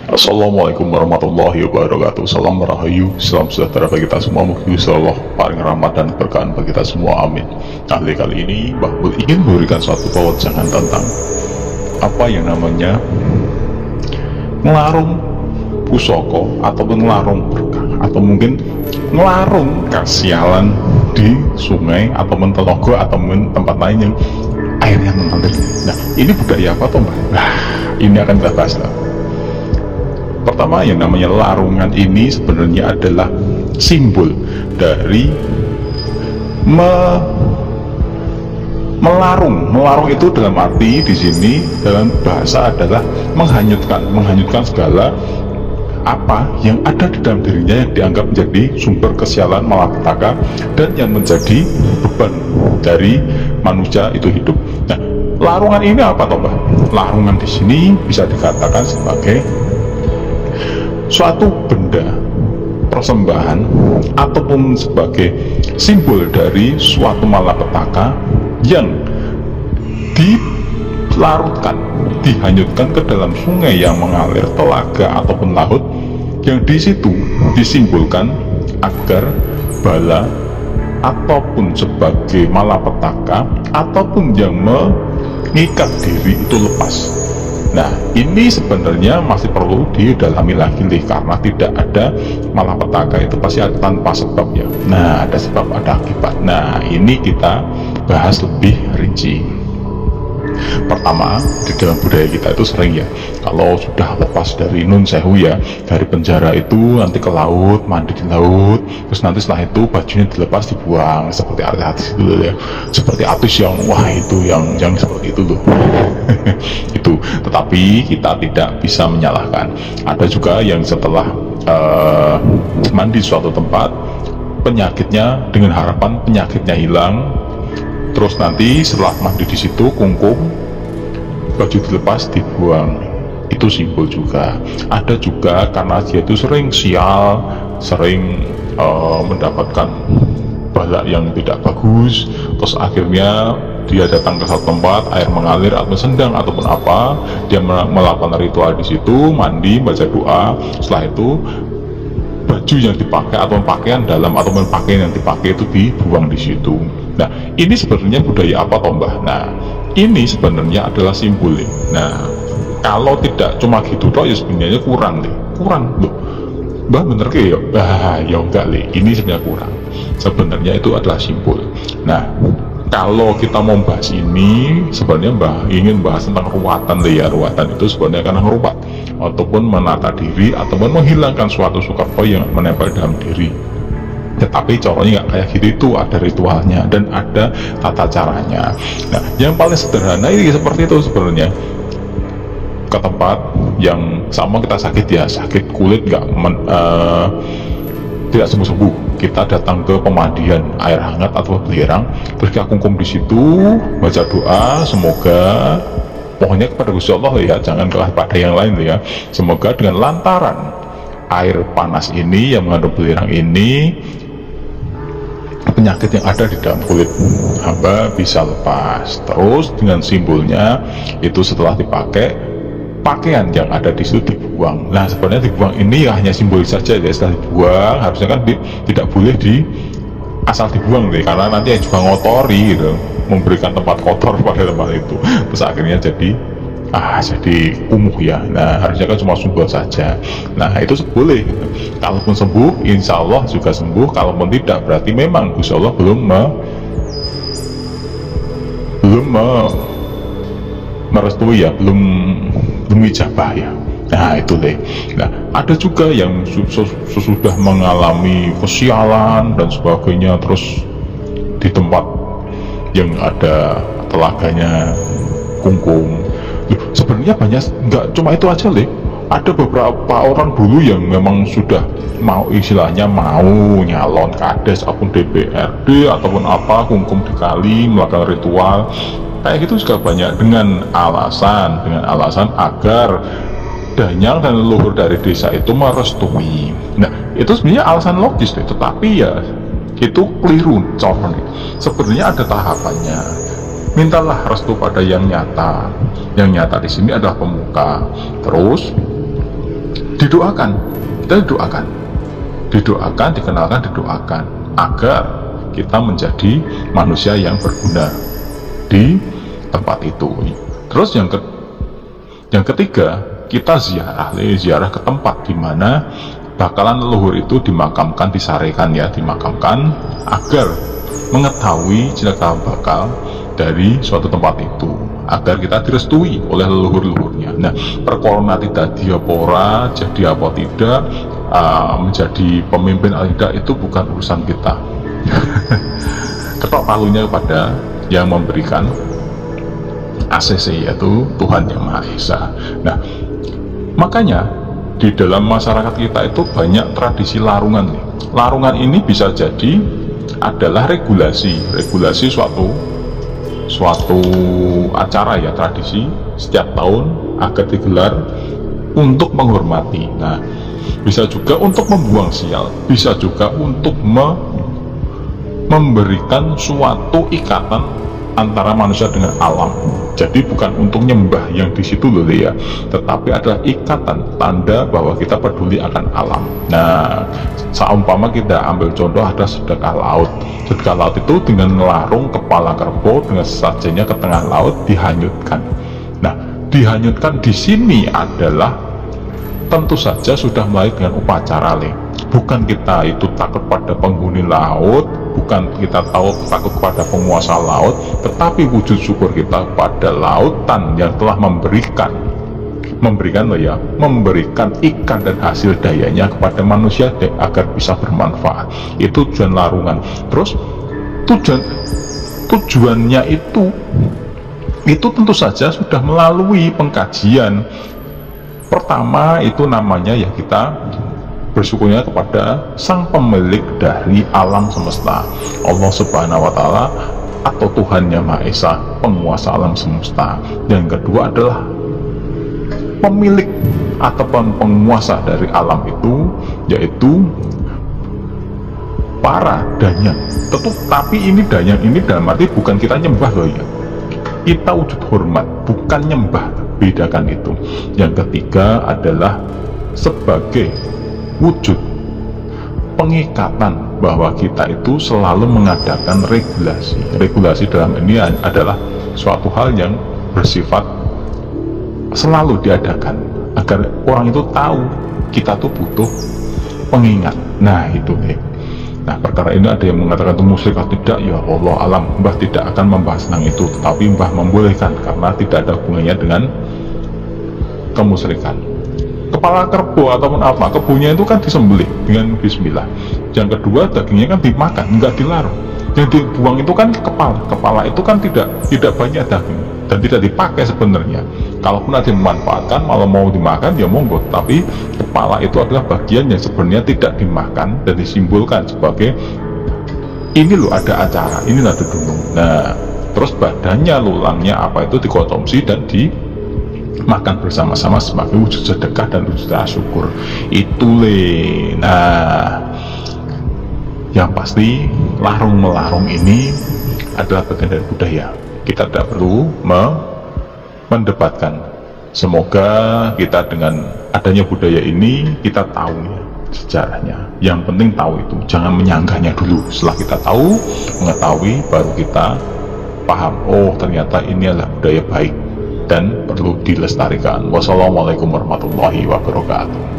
Assalamualaikum warahmatullahi wabarakatuh. Salam rahayu, salam sejahtera bagi kita semua. Mugi Allah paling rahmat dan berkahan bagi kita semua, amin. Nah, kali ini Mbah Bul ingin memberikan suatu pewajangan tentang apa yang namanya ngelarung pusoko ataupun ngelarung berkah, atau mungkin ngelarung kasialan di sungai ataupun telogo ataupun tempat lain yang airnya mengalir. Nah, ini budaya apa toh Mbah? Nah, ini akan kita bahas lah. Pertama, yang namanya larungan ini sebenarnya adalah simbol dari melarung. Melarung itu dalam arti di sini dalam bahasa adalah menghanyutkan segala apa yang ada di dalam dirinya yang dianggap menjadi sumber kesialan, malapetaka, dan yang menjadi beban dari manusia itu hidup. Nah, larungan ini apa toh Mbah? Larungan di sini bisa dikatakan sebagai suatu benda persembahan ataupun sebagai simbol dari suatu malapetaka yang dilarutkan, dihanyutkan ke dalam sungai yang mengalir, telaga ataupun laut, yang di situ disimbolkan agar bala ataupun sebagai malapetaka ataupun yang mengikat diri itu lepas. Nah, ini sebenarnya masih perlu didalami lagi nih, karena tidak ada malapetaka itu pasti ada tanpa sebab ya. Nah, ada sebab ada akibat. Nah, ini kita bahas lebih rinci. Pertama, di dalam budaya kita itu sering ya, kalau sudah lepas dari nun sewu ya, dari penjara itu nanti ke laut, mandi di laut, terus nanti setelah itu bajunya dilepas dibuang, seperti artis itu loh ya, seperti artis yang wah itu yang seperti itu loh. Itu, tetapi kita tidak bisa menyalahkan. Ada juga yang setelah mandi suatu tempat, penyakitnya dengan harapan penyakitnya hilang, terus nanti setelah mandi di situ kungkum, baju dilepas dibuang, itu simbol juga. Ada juga karena dia itu sering sial, sering mendapatkan bala yang tidak bagus, terus akhirnya dia datang ke satu tempat, air mengalir atau sendang ataupun apa, dia melakukan ritual di situ, mandi, baca doa, setelah itu baju yang dipakai atau pakaian dalam ataupun pakaian yang dipakai itu dibuang di situ. Nah, ini sebenarnya budaya apa toh Mbah? Nah, ini sebenarnya adalah simbol. Nah, kalau tidak cuma gitu toh ya sebenarnya kurang loh. Mbah bener ke ya? Ya enggak le, ini sebenarnya kurang. Sebenarnya itu adalah simbol. Nah, kalau kita mau bahas ini, sebenarnya Mbah ingin bahas tentang ruwatan ya. Ruwatan itu sebenarnya karena merupat ataupun menata diri ataupun menghilangkan suatu sukarpo yang menempel dalam diri. Tetapi caranya nggak kayak gitu, itu ada ritualnya dan ada tata caranya. Nah, yang paling sederhana ini seperti itu sebenarnya, ke tempat yang sama kita sakit ya, sakit kulit tidak sembuh-sembuh, kita datang ke pemandian air hangat atau belerang, terus kita kungkum di situ, baca doa, semoga pokoknya kepada Gusti Allah ya, jangan kepada yang lain ya, semoga dengan lantaran air panas ini yang mengandung belerang ini, penyakit yang ada di dalam kulit hamba bisa lepas. Terus dengan simbolnya itu setelah dipakai, pakaian yang ada di situ dibuang. Nah, sebenarnya dibuang ini ya hanya simbolis saja ya. Setelah dibuang harusnya kan tidak boleh asal dibuang deh, karena nanti yang juga ngotori gitu, memberikan tempat kotor pada tempat itu, terus akhirnya jadi kumuh ya. Nah, harusnya kan cuma simbol saja. Nah, itu boleh. Kalaupun sembuh, insya Allah juga sembuh. Kalaupun tidak, berarti memang Gusti Allah belum merestui ya, belum ijabah ya. Nah, itu deh. Nah, ada juga yang sudah mengalami kesialan dan sebagainya, terus di tempat yang ada telaganya kungkum. Sebenarnya banyak, nggak cuma itu aja Le. Ada beberapa orang dulu yang memang sudah mau istilahnya mau nyalon kades ataupun DPRD ataupun apa, kungkum dikali, melakukan ritual kayak gitu juga banyak, dengan alasan agar danyang dan leluhur dari desa itu merestui. Nah, itu sebenarnya alasan logis deh, tetapi ya itu keliru corong. Sebenarnya ada tahapannya. Mintalah restu pada yang nyata. Yang nyata di sini adalah pemuka. Terus didoakan, kita dikenalkan, didoakan agar kita menjadi manusia yang berguna di tempat itu. Terus yang ketiga, kita ziarah ke tempat di mana bakalan leluhur itu dimakamkan, dimakamkan agar mengetahui cikal bakal dari suatu tempat itu, agar kita direstui oleh leluhur-leluhurnya. Nah, perkara tidak diapora jadi apa tidak, menjadi pemimpin atau tidak, itu bukan urusan kita. Ketok palunya kepada yang memberikan ACC, yaitu Tuhan Yang Maha Esa. Nah, makanya di dalam masyarakat kita itu banyak tradisi larungan. Larungan ini bisa jadi adalah regulasi suatu acara ya, tradisi setiap tahun agar digelar untuk menghormati. Nah, bisa juga untuk membuang sial, bisa juga untuk memberikan suatu ikatan antara manusia dengan alam. Jadi bukan untuk nyembah yang di situ loh ya, tetapi adalah ikatan, tanda bahwa kita peduli akan alam. Nah, seumpama kita ambil contoh, ada sedekah laut. Sedekah laut itu dengan melarung kepala kerbau dengan sesajanya ke tengah laut, dihanyutkan. Nah, dihanyutkan di sini adalah tentu saja sudah mulai dengan upacara bukan kita itu takut pada penghuni laut, bukan kita takut pada penguasa laut, tetapi wujud syukur kita pada lautan yang telah memberikan ikan dan hasil dayanya kepada manusia agar bisa bermanfaat. Itu tujuan larungan. Terus tujuannya itu tentu saja sudah melalui pengkajian. Pertama itu namanya ya, kita bersyukurnya kepada sang pemilik dari alam semesta, Allah Subhanahu wa Ta'ala, atau Tuhan Yang Maha Esa, penguasa alam semesta. Yang kedua adalah pemilik ataupun penguasa dari alam itu, yaitu para danyang. Tapi ini danyang ini dalam arti bukan kita nyembah loh ya, kita wujud hormat, bukan nyembah, bedakan itu. Yang ketiga adalah sebagai wujud pengikatan bahwa kita itu selalu mengadakan regulasi dalam ini adalah suatu hal yang bersifat selalu diadakan agar orang itu tahu kita tuh butuh pengingat. Nah itu Nah, perkara ini ada yang mengatakan itu musyrik atau tidak, ya Allah alam, Mbah tidak akan membahas tentang itu, tetapi Mbah membolehkan karena tidak ada hubungannya dengan kemusyrikan. Kepala kerbau ataupun apa, kerbaunya itu kan disembelih dengan bismillah. Yang kedua, dagingnya kan dimakan, enggak dilarung. Yang dibuang itu kan kepala itu kan tidak banyak daging dan tidak dipakai sebenarnya. Kalaupun ada yang memanfaatkan, malah mau dimakan ya monggo, tapi kepala itu adalah bagian yang sebenarnya tidak dimakan dan disimbolkan sebagai ini loh ada acara, ini ada dunung. Nah, terus badannya, lulangnya apa itu dikonsumsi dan dimakan bersama-sama sebagai wujud sedekah dan wujud syukur. Itu Nah, yang pasti larung-melarung ini adalah bagian dari budaya. Kita tidak perlu mendebatkan. Semoga kita dengan adanya budaya ini kita tahu ya, sejarahnya. Yang penting tahu itu, jangan menyanggahnya dulu. Setelah kita tahu, mengetahui, baru kita paham, oh ternyata ini adalah budaya baik dan perlu dilestarikan. Wassalamualaikum warahmatullahi wabarakatuh.